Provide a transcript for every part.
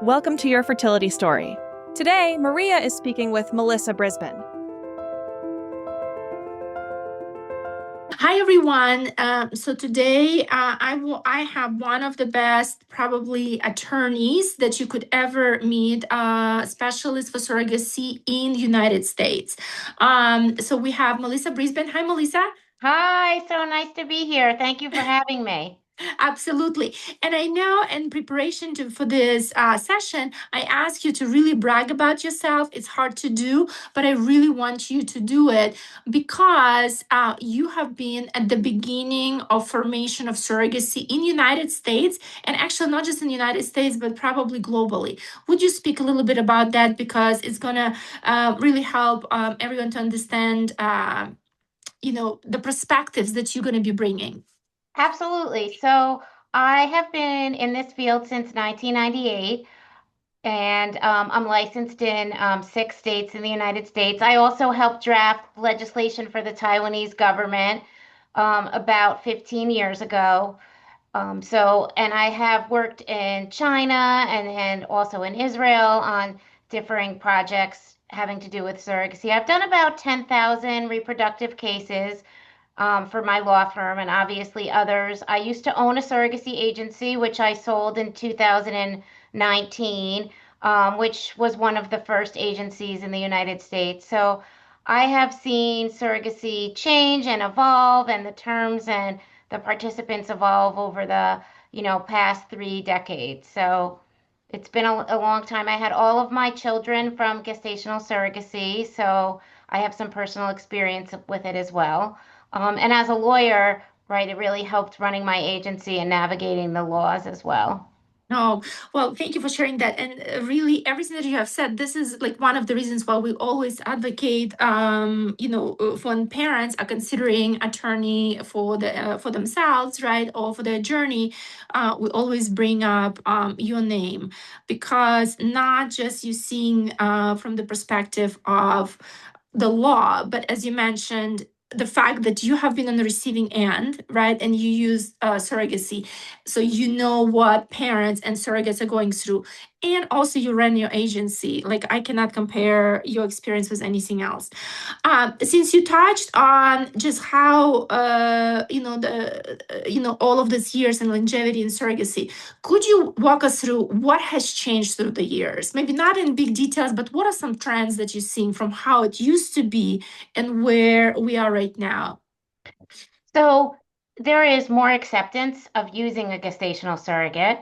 Welcome to your fertility story. Today, Maria is speaking with Melissa Brisman. Hi everyone. So today I have one of the best probably attorneys that you could ever meet, specialist for surrogacy in the United States. So we have Melissa Brisbane. Hi, Melissa. Hi, so nice to be here. Thank you for having me. Absolutely. And I know in preparation for this session, I asked you to really brag about yourself. It's hard to do, but I really want you to do it because you have been at the beginning of formation of surrogacy in United States, and actually not just in the United States, but probably globally. Would you speak a little bit about that? Because it's going to really help everyone to understand, the perspectives that you're going to be bringing. Absolutely. So I have been in this field since 1998, and I'm licensed in 6 states in the United States. I also helped draft legislation for the Taiwanese government about 15 years ago. And I have worked in China and also in Israel on differing projects having to do with surrogacy. I've done about 10,000 reproductive cases for my law firm and obviously others. I used to own a surrogacy agency, which I sold in 2019, which was one of the first agencies in the United States. So I have seen surrogacy change and evolve, and the terms and the participants evolve over the past 3 decades. So it's been a long time. I had all of my children from gestational surrogacy, so I have some personal experience with it as well. And as a lawyer, right, it really helped running my agency and navigating the laws as well. Oh, well, thank you for sharing that. And really, everything that you have said, this is like one of the reasons why we always advocate, when parents are considering attorney for themselves, right, or for their journey, we always bring up your name because not just you seeing from the perspective of the law, but as you mentioned, the fact that you have been on the receiving end, right, and you use surrogacy, so you know what parents and surrogates are going through, and also you run your agency. Like, I cannot compare your experience with anything else. Since you touched on just how all of these years and longevity in surrogacy, could you walk us through what has changed through the years? Maybe not in big details, but what are some trends that you're seeing from how it used to be and where we are right now? So there is more acceptance of using a gestational surrogate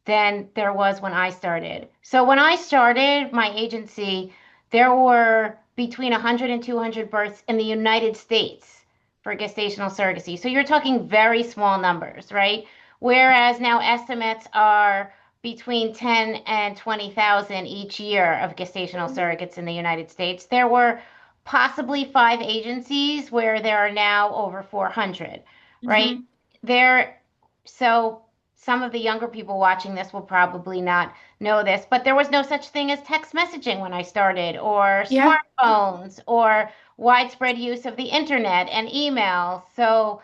than there was when I started. So when I started my agency, there were between 100 and 200 births in the United States for gestational surrogacy. So you're talking very small numbers, right? Whereas now estimates are between 10 and 20,000 each year of gestational surrogates in the United States. There were possibly 5 agencies where there are now over 400, right? Mm-hmm. There, so some of the younger people watching this will probably not know this, but there was no such thing as text messaging when I started, or Yeah. smartphones, or widespread use of the internet and email. So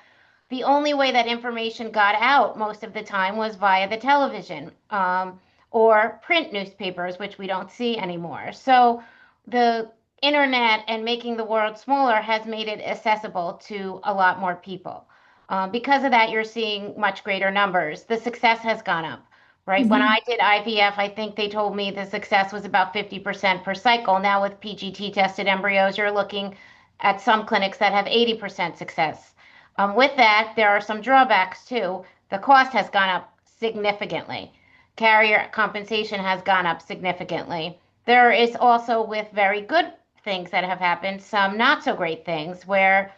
the only way that information got out most of the time was via the television, or print newspapers, which we don't see anymore. So the internet and making the world smaller has made it accessible to a lot more people. Because of that, you're seeing much greater numbers. The success has gone up, right? When Mm-hmm. I did IVF, I think they told me the success was about 50% per cycle. Now, with PGT tested embryos, you're looking at some clinics that have 80% success. With that, there are some drawbacks too. The cost has gone up significantly. Carrier compensation has gone up significantly. There is also, with very good things that have happened, some not so great things where,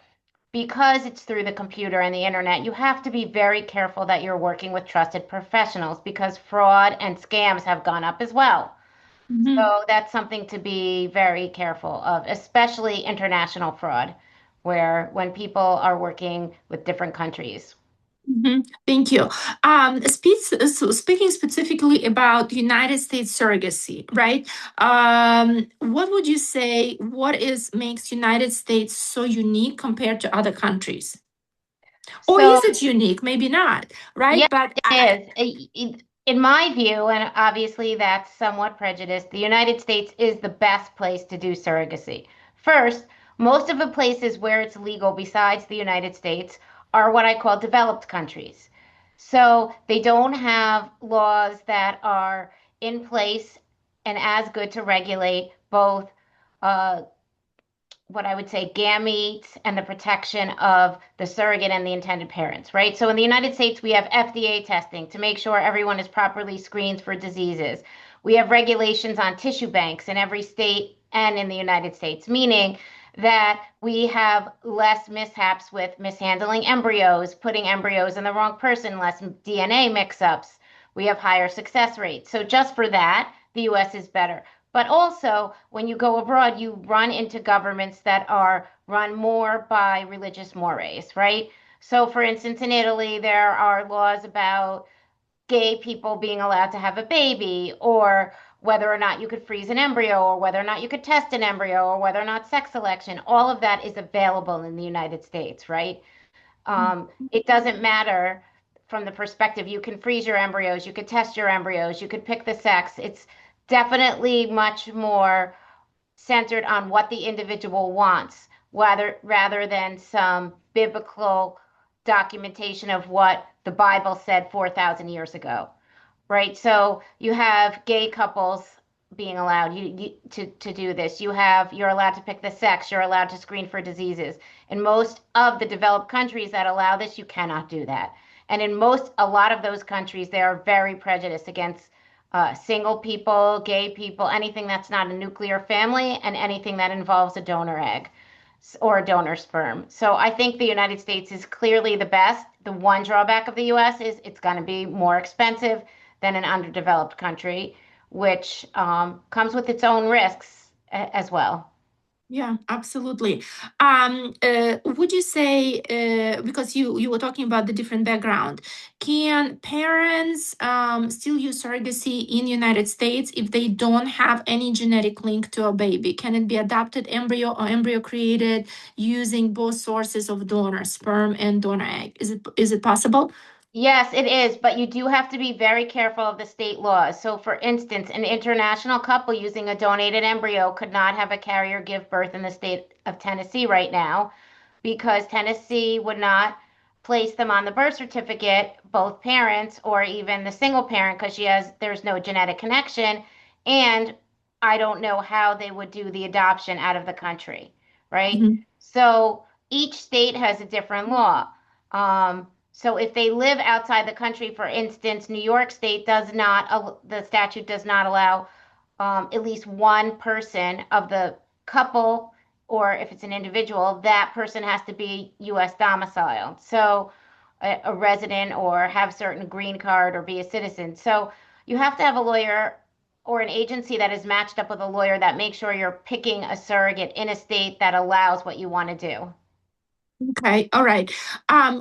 because it's through the computer and the internet, you have to be very careful that you're working with trusted professionals because fraud and scams have gone up as well. Mm-hmm. So that's something to be very careful of, especially international fraud, where when people are working with different countries. Mhm. Thank you. Speaking specifically about United States surrogacy, right? What would you say? What is makes United States so unique compared to other countries? Or So is it unique? Maybe not, right? yes, But it is. In my view, and obviously that's somewhat prejudiced, the United States is the best place to do surrogacy. First, most of the places where it's legal besides the United States are what I call developed countries. So they don't have laws that are in place and as good to regulate both uh, what I would say gametes and the protection of the surrogate and the intended parents, right? So in the United States, we have FDA testing to make sure everyone is properly screened for diseases. We have regulations on tissue banks in every state and in the United States, meaning that we have less mishaps with mishandling embryos, putting embryos in the wrong person, less DNA mix-ups. We have higher success rates. So just for that, the US is better. But also, when you go abroad, you run into governments that are run more by religious mores, right? So, for instance, in Italy, there are laws about gay people being allowed to have a baby, or whether or not you could freeze an embryo, or whether or not you could test an embryo, or whether or not sex selection. All of that is available in the United States, right? It doesn't matter from the perspective you can freeze your embryos, you could test your embryos, you could pick the sex. It's definitely much more centered on what the individual wants, rather than some biblical documentation of what the Bible said 4,000 years ago, right? So you have gay couples being allowed to do this. You're allowed to pick the sex. You're allowed to screen for diseases. In most of the developed countries that allow this, you cannot do that. And in a lot of those countries, they are very prejudiced against single people, gay people, anything that's not a nuclear family, and anything that involves a donor egg or a donor sperm. So I think the United States is clearly the best. The one drawback of the US is it's going to be more expensive than an underdeveloped country, which comes with its own risks as well. Yeah, absolutely. Would you say, because you were talking about the different background, can parents still use surrogacy in United States if they don't have any genetic link to a baby? Can it be adopted embryo or embryo created using both sources of donor sperm and donor egg? Is it possible? Yes, it is, but you do have to be very careful of the state laws. So, for instance, an international couple using a donated embryo could not have a carrier give birth in the state of Tennessee right now because Tennessee would not place them on the birth certificate, both parents or even the single parent, because there's no genetic connection. And I don't know how they would do the adoption out of the country, right? Mhm. So each state has a different law. So if they live outside the country, for instance, New York State the statute does not allow at least one person of the couple, or if it's an individual, that person has to be U.S. domiciled. So a resident or have certain green card or be a citizen. So you have to have a lawyer or an agency that is matched up with a lawyer that makes sure you're picking a surrogate in a state that allows what you want to do. Okay, all right.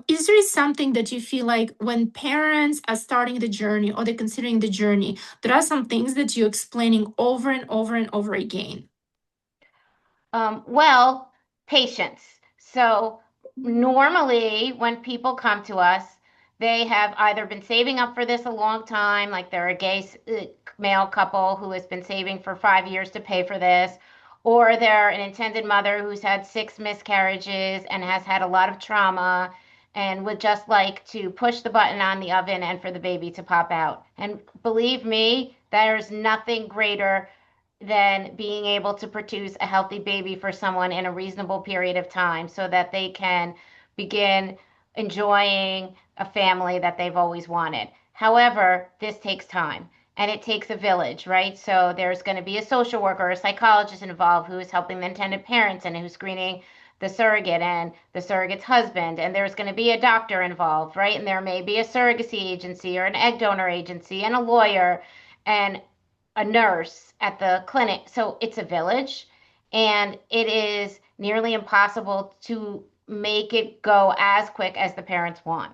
Is there something that you feel like when parents are starting the journey or they're considering the journey, there are some things that you're explaining over and over and over again? Well, patience. So normally when people come to us, they have either been saving up for this a long time, like they're a gay male couple who has been saving for 5 years to pay for this, or they're an intended mother who's had 6 miscarriages and has had a lot of trauma and would just like to push the button on the oven and for the baby to pop out. And believe me, there's nothing greater than being able to produce a healthy baby for someone in a reasonable period of time so that they can begin enjoying a family that they've always wanted. However, this takes time and it takes a village, right? So there's going to be a social worker or a psychologist involved who is helping the intended parents and who's screening the surrogate and the surrogate's husband. And there's going to be a doctor involved, right? And there may be a surrogacy agency or an egg donor agency and a lawyer and a nurse at the clinic. So it's a village, and it is nearly impossible to make it go as quick as the parents want.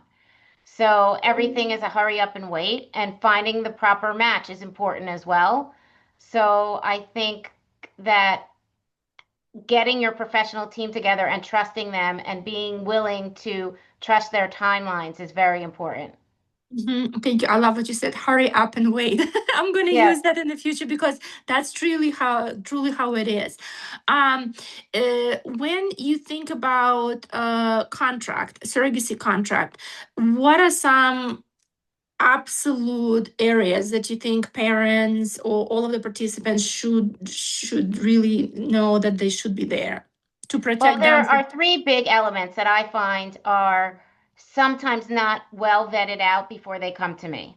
So everything is a hurry up and wait, and finding the proper match is important as well. So I think that getting your professional team together and trusting them and being willing to trust their timelines is very important. Thank you. I love what you said. Hurry up and wait. I'm going to Yes. use that in the future because that's truly how it is. Um, when you think about surrogacy contract, what are some absolute areas that you think parents or all of the participants should really know that they should be there to Well, protect there them are from? three big elements that I find are sometimes not well vetted out before they come to me.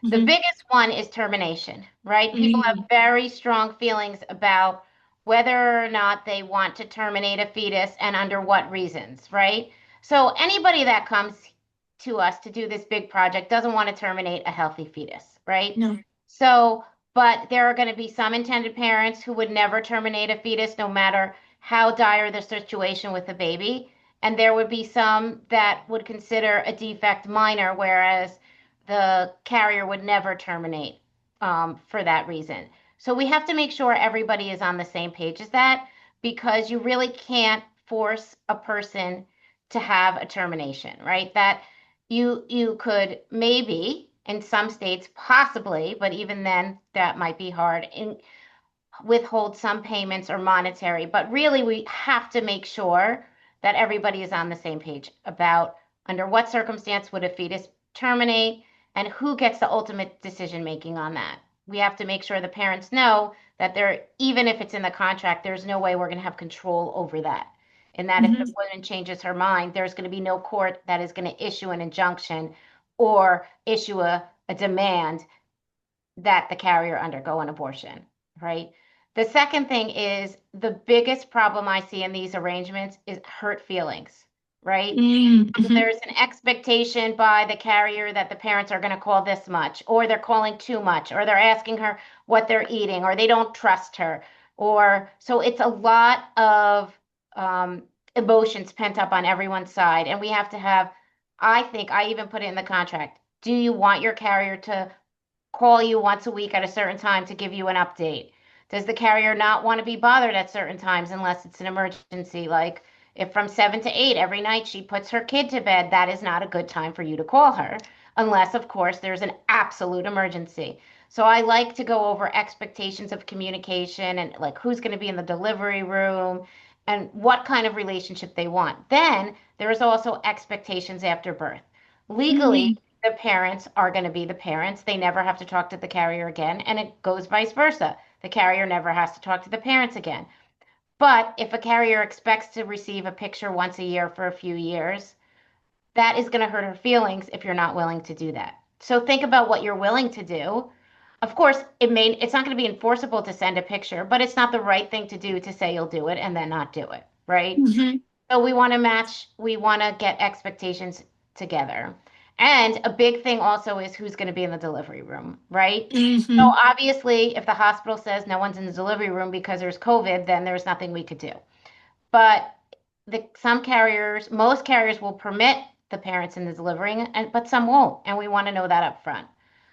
The Mhm. biggest one is termination, right? People have Mhm. very strong feelings about whether or not they want to terminate a fetus and under what reasons, right? So anybody that comes to us to do this big project doesn't want to terminate a healthy fetus, right? No. So, but there are going to be some intended parents who would never terminate a fetus no matter how dire the situation with the baby. And there would be some that would consider a defect minor, whereas the carrier would never terminate for that reason. So we have to make sure everybody is on the same page as that because you really can't force a person to have a termination, right? That you could maybe in some states possibly, but even then that might be hard in withhold some payments or monetary, but really we have to make sure that everybody is on the same page about under what circumstance would a fetus terminate and who gets the ultimate decision making on that. We have to make sure the parents know that there, even if it's in the contract, there's no way we're going to have control over that. And that if the Mhm. woman changes her mind, there's going to be no court that is going to issue an injunction or issue a demand that the carrier undergo an abortion, right? The second thing is the biggest problem I see in these arrangements is hurt feelings, right? Mhm. There's an expectation by the carrier that the parents are going to call this much, or they're calling too much, or they're asking her what they're eating, or they don't trust her. Or so it's a lot of um, emotions pent up on everyone's side. And we have to have, I think, I even put it in the contract. Do you want your carrier to call you once a week at a certain time to give you an update? Does the carrier not want to be bothered at certain times unless it's an emergency? Like if from 7 to 8 every night she puts her kid to bed, that is not a good time for you to call her, unless, of course, there's an absolute emergency. So I like to go over expectations of communication and like who's going to be in the delivery room and what kind of relationship they want. Then there's also expectations after birth. Legally, Mhm. the parents are going to be the parents. They never have to talk to the carrier again, and it goes vice versa. The carrier never has to talk to the parents again. But if a carrier expects to receive a picture once a year for a few years, that is going to hurt her feelings if you're not willing to do that. So think about what you're willing to do. Of course, it's not going to be enforceable to send a picture, but it's not the right thing to do to say you'll do it and then not do it, right? Mhm. So we want to get expectations together. And a big thing also is who's going to be in the delivery room, right? So Mhm. obviously, if the hospital says no one's in the delivery room because there's COVID, then there's nothing we could do. But most carriers will permit the parents in the delivering, but some won't, and we want to know that up front.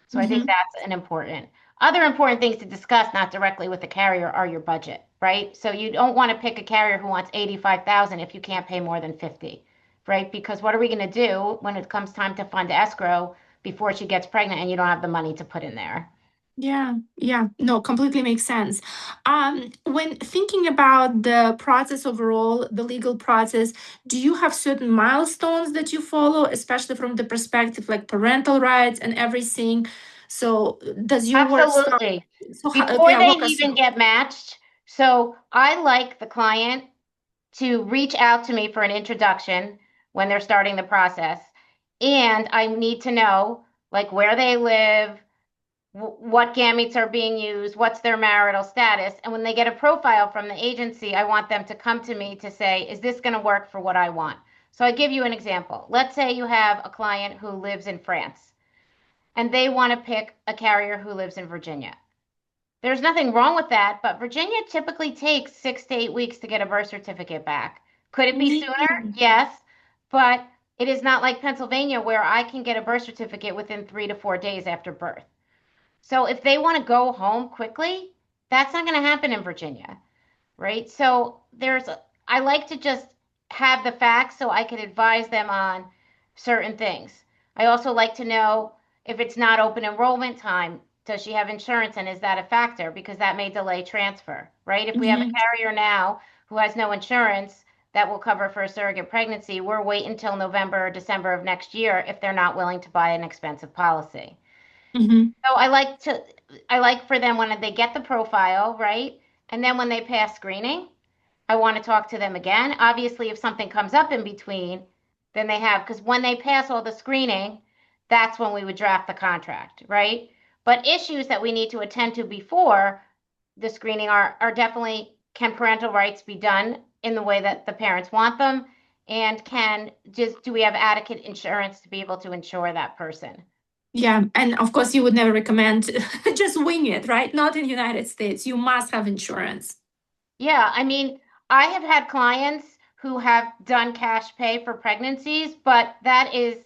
So I think Mhm. that's an important. Other important things to discuss, not directly with the carrier, are your budget, right? So you don't want to pick a carrier who wants 85,000 if you can't pay more than 50, right? Because what are we going to do when it comes time to fund escrow before she gets pregnant and you don't have the money to put in there? Yeah, yeah, no, completely makes sense. When thinking about the process overall, the legal process, do you have certain milestones that you follow, especially from the perspective like parental rights and everything? So, does your work start? Absolutely. So, Before yeah, they walk us even through. get matched, so I like the client to reach out to me for an introduction when they're starting the process. And I need to know like where they live, what gametes are being used, what's their marital status. And when they get a profile from the agency, I want them to come to me to say, is this going to work for what I want? So I give you an example. Let's say you have a client who lives in France and they want to pick a carrier who lives in Virginia. There's nothing wrong with that, but Virginia typically takes 6 to 8 weeks to get a birth certificate back. Could it be sooner? Mm. Yes, but it is not like Pennsylvania where I can get a birth certificate within 3 to 4 days after birth. So if they want to go home quickly, that's not going to happen in Virginia, right? So I like to just have the facts so I can advise them on certain things. I also like to know If it's not open enrollment time, does she have insurance and is that a factor? Because that may delay transfer, right? If we have a Hmm. carrier now who has no insurance that will cover for a surrogate pregnancy, we're waiting until November or December of next year if they're not willing to buy an expensive policy. Hmm. So I like for them when they get the profile, right? And then when they pass screening, I want to talk to them again. Obviously, if something comes up in between, then they have, because when they pass all the screening, that's when we would draft the contract, right? But issues that we need to attend to before the screening are definitely, can parental rights be done in the way that the parents want them? And do we have adequate insurance to be able to insure that person? Yeah, and of course, you would never recommend just wing it, right? Not in the United States. You must have insurance. Yeah, I mean, I have had clients who have done cash pay for pregnancies, but that is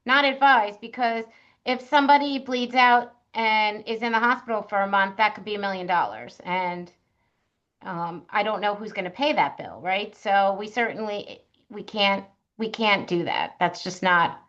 not advised because if somebody bleeds out and is in the hospital for a month, that could be $1 million. And I don't know who's going to pay that bill, right? So we can't we can't do that. That's just not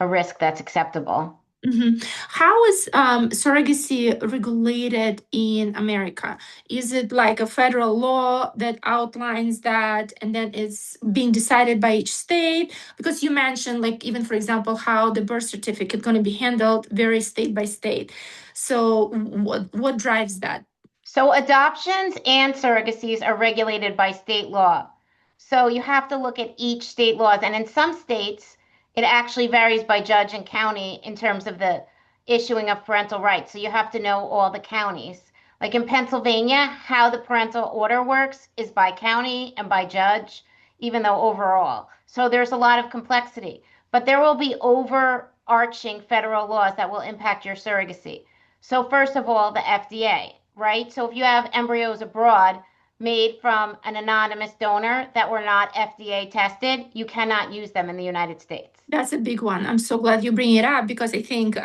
a risk that's acceptable. Hmm. How is surrogacy regulated in America? Is it like a federal law that outlines that and then it's being decided by each state? Because you mentioned, like, even for example, how the birth certificate going to be handled very state by state. So what drives that? So adoptions and surrogacies are regulated by state law. So you have to look at each state laws. And in some states, it actually varies by judge and county in terms of the issuing of parental rights. So you have to know all the counties. Like in Pennsylvania, how the parental order works is by county and by judge, even though overall. So there's a lot of complexity. But there will be overarching federal laws that will impact your surrogacy. So first of all, the FDA, right? So if you have embryos abroad made from an anonymous donor that were not FDA tested, you cannot use them in the United States. That's a big one. I'm so glad you bring it up because I think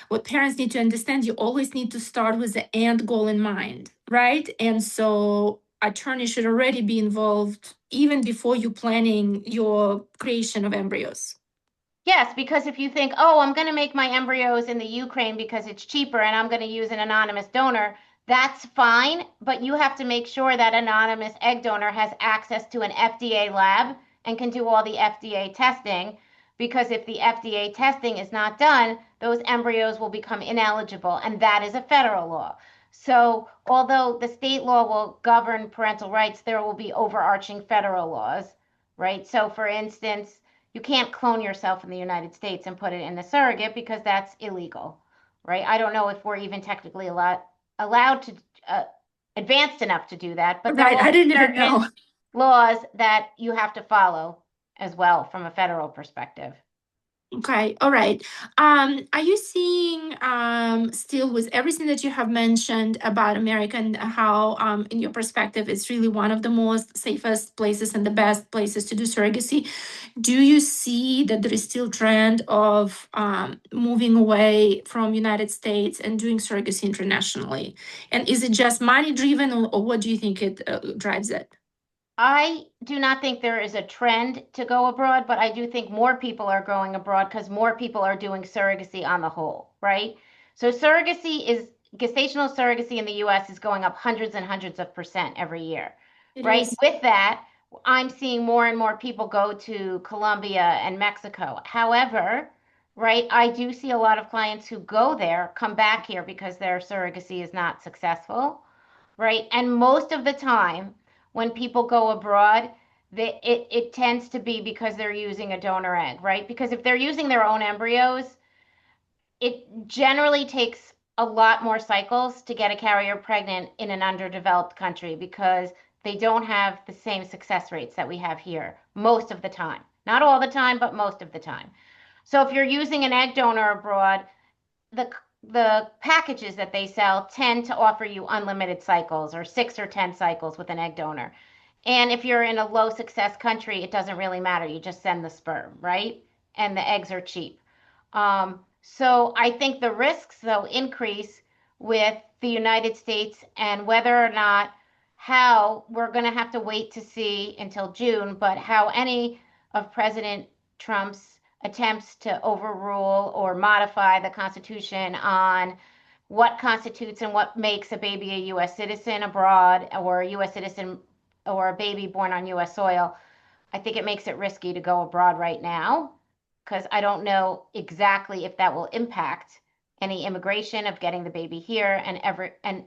what parents need to understand, you always need to start with the end goal in mind, right? And so attorney should already be involved even before you planning your creation of embryos. Yes, because if you think, oh, I'm going to make my embryos in the Ukraine because it's cheaper and I'm going to use an anonymous donor, that's fine. But you have to make sure that anonymous egg donor has access to an FDA lab and can do all the FDA testing. Because if the FDA testing is not done, those embryos will become ineligible, and that is a federal law. So, although the state law will govern parental rights, there will be overarching federal laws, right? So, for instance, you can't clone yourself in the United States and put it in a surrogate because that's illegal, right? I don't know if we're even technically allowed to, uh, advanced enough to do that, but there Right. will I be didn't even certain know. laws that you have to follow as well from a federal perspective. Okay, all right. Are you seeing still with everything that you have mentioned about America and how, in your perspective, it's really one of the most safest places and the best places to do surrogacy? Do you see that there is still trend of moving away from United States and doing surrogacy internationally? And is it just money driven, or what do you think it drives it? I do not think there is a trend to go abroad, but I do think more people are going abroad because more people are doing surrogacy on the whole, right? So gestational surrogacy in the US is going up hundreds and hundreds of percent every year, It right? is. With that, I'm seeing more and more people go to Colombia and Mexico. However, right, I do see a lot of clients who go there come back here because their surrogacy is not successful, right? And most of the time, when people go abroad, it tends to be because they're using a donor egg, right? Because if they're using their own embryos, it generally takes a lot more cycles to get a carrier pregnant in an underdeveloped country because they don't have the same success rates that we have here most of the time. Not all the time, but most of the time. So if you're using an egg donor abroad, the the packages that they sell tend to offer you unlimited cycles or 6 or 10 cycles with an egg donor. And if you're in a low success country, it doesn't really matter. You just send the sperm, right? And the eggs are cheap. So I think the risks, though, increase with the United States and whether or not how we're going to have to wait to see until June, but how any of President Trump's attempts to overrule or modify the Constitution on what constitutes and what makes a baby a U.S. citizen abroad or a U.S. citizen or a baby born on U.S. soil. I think it makes it risky to go abroad right now because I don't know exactly if that will impact any immigration of getting the baby here and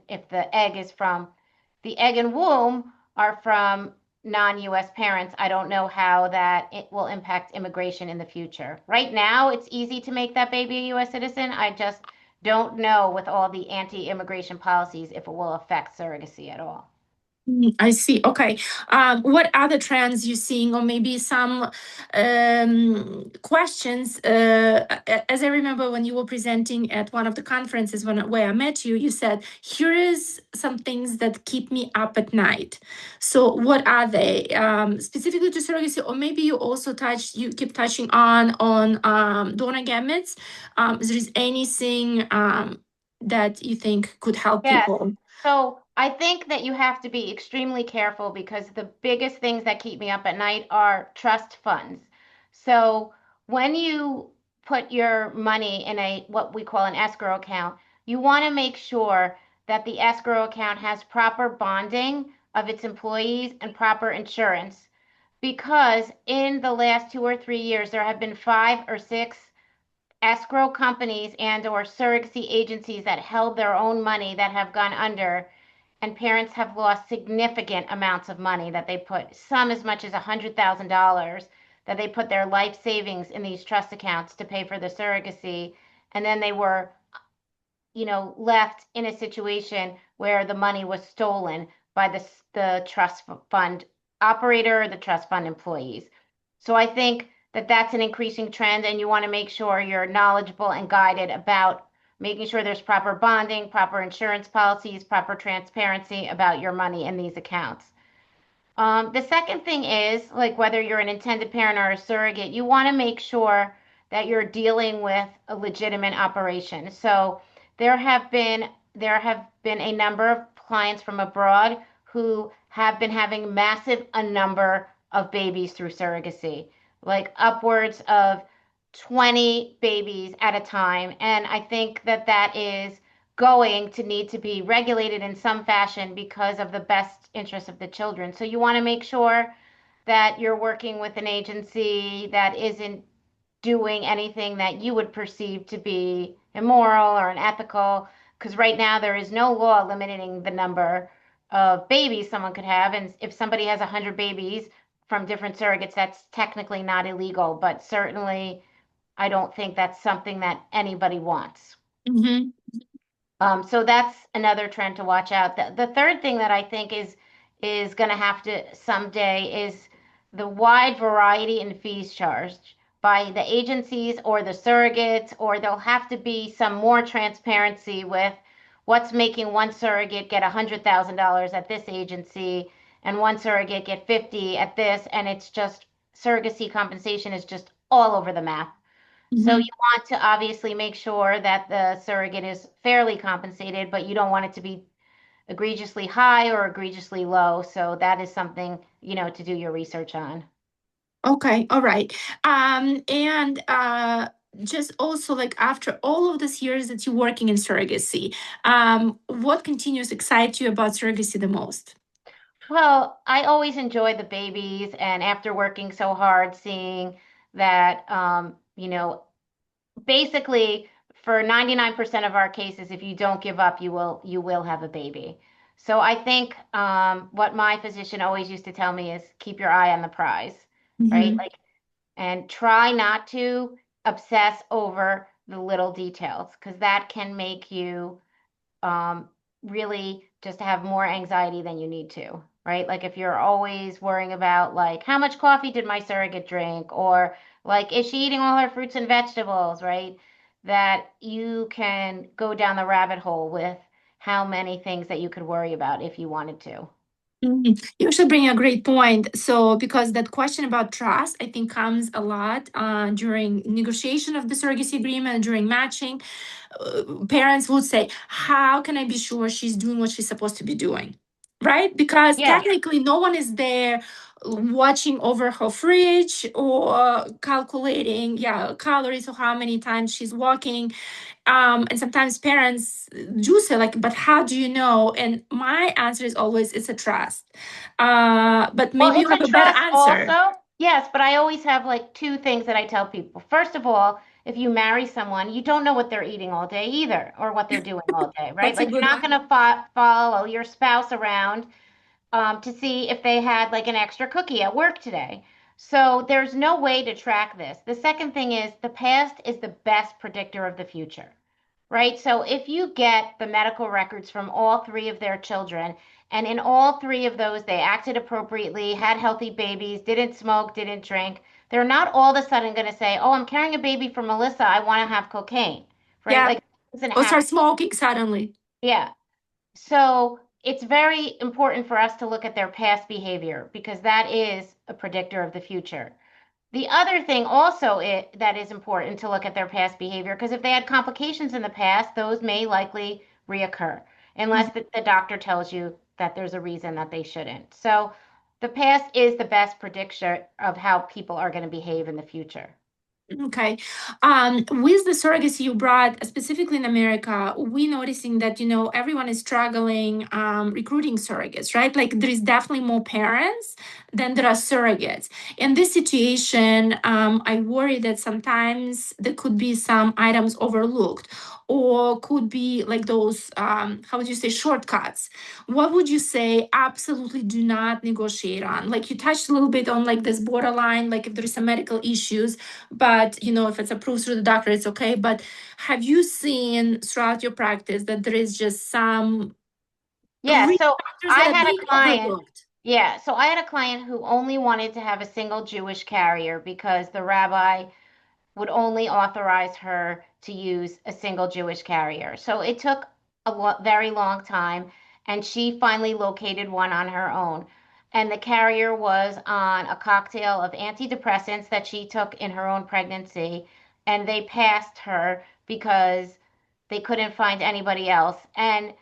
if the egg and womb are from non-US parents. I don't know how that it will impact immigration in the future. Right now, it's easy to make that baby a US citizen. I just don't know with all the anti-immigration policies if it will affect surrogacy at all. I see. Okay. What other trends you seeing, or maybe some questions? As I remember, when you were presenting at one of the conferences where I met you, you said, "Here is some things that keep me up at night." So, what are they specifically to surrogacy, or maybe you keep touching on donor gametes? Is there anything that you think could help Yes. people? So I think that you have to be extremely careful because the biggest things that keep me up at night are trust funds. So when you put your money in what we call an escrow account, you want to make sure that the escrow account has proper bonding of its employees and proper insurance. Because in the last 2 or 3 years, there have been 5 or 6 escrow companies and or surrogacy agencies that held their own money that have gone under, and parents have lost significant amounts of money that they put, some as much as $100,000 that they put their life savings in these trust accounts to pay for the surrogacy, and then they were left in a situation where the money was stolen by the trust fund operator or the trust fund employees. So I think that that's an increasing trend, and you want to make sure you're knowledgeable and guided about making sure there's proper bonding, proper insurance policies, proper transparency about your money in these accounts. The second thing is, like, whether you're an intended parent or a surrogate, you want to make sure that you're dealing with a legitimate operation. So there have been a number of clients from abroad who have been having a number of babies through surrogacy, like upwards of 20 babies at a time. And I think that that is going to need to be regulated in some fashion because of the best interest of the children. So you want to make sure that you're working with an agency that isn't doing anything that you would perceive to be immoral or unethical, because right now there is no law limiting the number of babies someone could have. And if somebody has 100 babies from different surrogates, that's technically not illegal, but certainly I don't think that's something that anybody wants. Mm-hmm. So that's another trend to watch out. The third thing that I think is going to have to someday is the wide variety in fees charged by the agencies or the surrogates, or there'll have to be some more transparency with what's making one surrogate get $100,000 at this agency and one surrogate get 50 at this, and it's just surrogacy compensation is just all over the map. So you want to obviously make sure that the surrogate is fairly compensated, but you don't want it to be egregiously high or egregiously low. So that is something, to do your research on. Okay, all right. And just also, like, after all of these years that you're working in surrogacy, what continues to excite you about surrogacy the most? Well, I always enjoy the babies, and after working so hard, seeing that, basically for 99% of our cases, if you don't give up, you will have a baby. So I think what my physician always used to tell me is keep your eye on the prize, right? Mm-hmm. Like, and try not to obsess over the little details because that can make you really just have more anxiety than you need to, right? Like if you're always worrying about like how much coffee did my surrogate drink, or like is she eating all her fruits and vegetables, right? That you can go down the rabbit hole with how many things that you could worry about if you wanted to. You actually bring a great point. So, because that question about trust, I think, comes a lot during negotiation of the surrogacy agreement, during matching. Parents would say, "How can I be sure she's doing what she's supposed to be doing?" Right? Because Yeah. technically, no one is there watching over her fridge or calculating calories or how many times she's walking. And sometimes parents do say like, but how do you know? And my answer is always it's a trust. But Well, maybe you it's have a a better trust answer. also. Yes, but I always have like two things that I tell people. First of all, if you marry someone, you don't know what they're eating all day either, or what they're doing all day, right? That's a Like good you're not one. going to follow your spouse around to see if they had like an extra cookie at work today. So there's no way to track this. The second thing is the past is the best predictor of the future, right? So if you get the medical records from all three of their children, and in all three of those, they acted appropriately, had healthy babies, didn't smoke, didn't drink, they're not all of a sudden going to say, oh, I'm carrying a baby for Melissa. I want to have cocaine, right? Yeah. Like, it doesn't Or happen. start smoking suddenly. Yeah. So it's very important for us to look at their past behavior because that is a predictor of the future. The other thing also that is important to look at their past behavior because if they had complications in the past, those may likely reoccur unless the doctor tells you that there's a reason that they shouldn't. So the past is the best predictor of how people are going to behave in the future. Okay. With the surrogacy you brought, specifically in America, we noticing that, everyone is struggling recruiting surrogates, right? Like there is definitely more parents than there are surrogates. In this situation, I worry that sometimes there could be some items overlooked or could be like those, how would you say, shortcuts. What would you say absolutely do not negotiate on? Like you touched a little bit on like this borderline, like if there's some medical issues, but if it's approved through the doctor, it's okay. But have you seen throughout your practice that there is just some Yeah, real so factors I that are had a being client. overlooked? Yeah, so I had a client who only wanted to have a single Jewish carrier because the rabbi would only authorize her to use a single Jewish carrier. So it took very long time, and she finally located one on her own. And the carrier was on a cocktail of antidepressants that she took in her own pregnancy, and they passed her because they couldn't find anybody else. And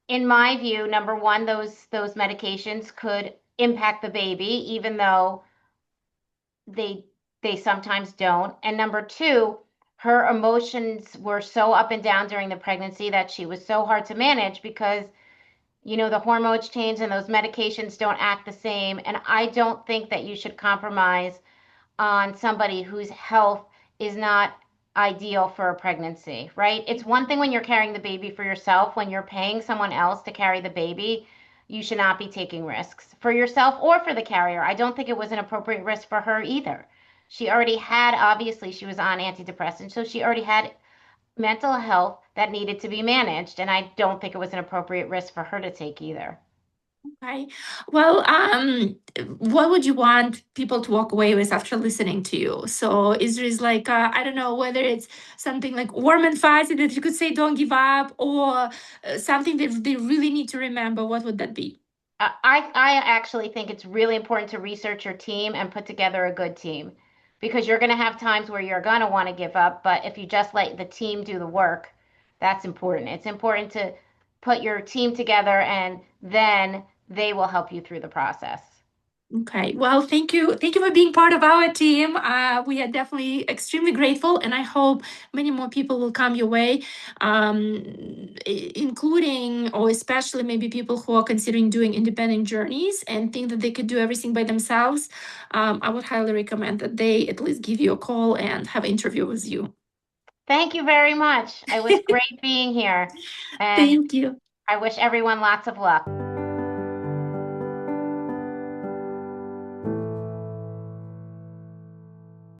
in my view, number one, those medications could impact the baby, even though they they sometimes don't. And number two, her emotions were so up and down during the pregnancy that she was so hard to manage because the hormones change and those medications don't act the same. And I don't think that you should compromise on somebody whose health is not ideal for a pregnancy, right? It's one thing when you're carrying the baby for yourself. When you're paying someone else to carry the baby, you should not be taking risks for yourself or for the carrier. I don't think it was an appropriate risk for her either. She already had, obviously, she was on antidepressants, so she already had mental health that needed to be managed. And I don't think it was an appropriate risk for her to take either. Okay. Well, what would you want people to walk away with after listening to you? So is there is like I don't know whether it's something like warm and fuzzy that you could say don't give up, or something that they really need to remember. What would that be? I actually think it's really important to research your team and put together a good team because you're going to have times where you're going to want to give up. But if you just let the team do the work, that's important. It's important to put your team together and then they will help you through the process. Okay. Well, thank you. Thank you for being part of our team. We are definitely extremely grateful, and I hope many more people will come your way, including or especially maybe people who are considering doing independent journeys and think that they could do everything by themselves. I would highly recommend that they at least give you a call and have an interview with you. Thank you very much. It was great being here, and Thank you. I wish everyone lots of luck.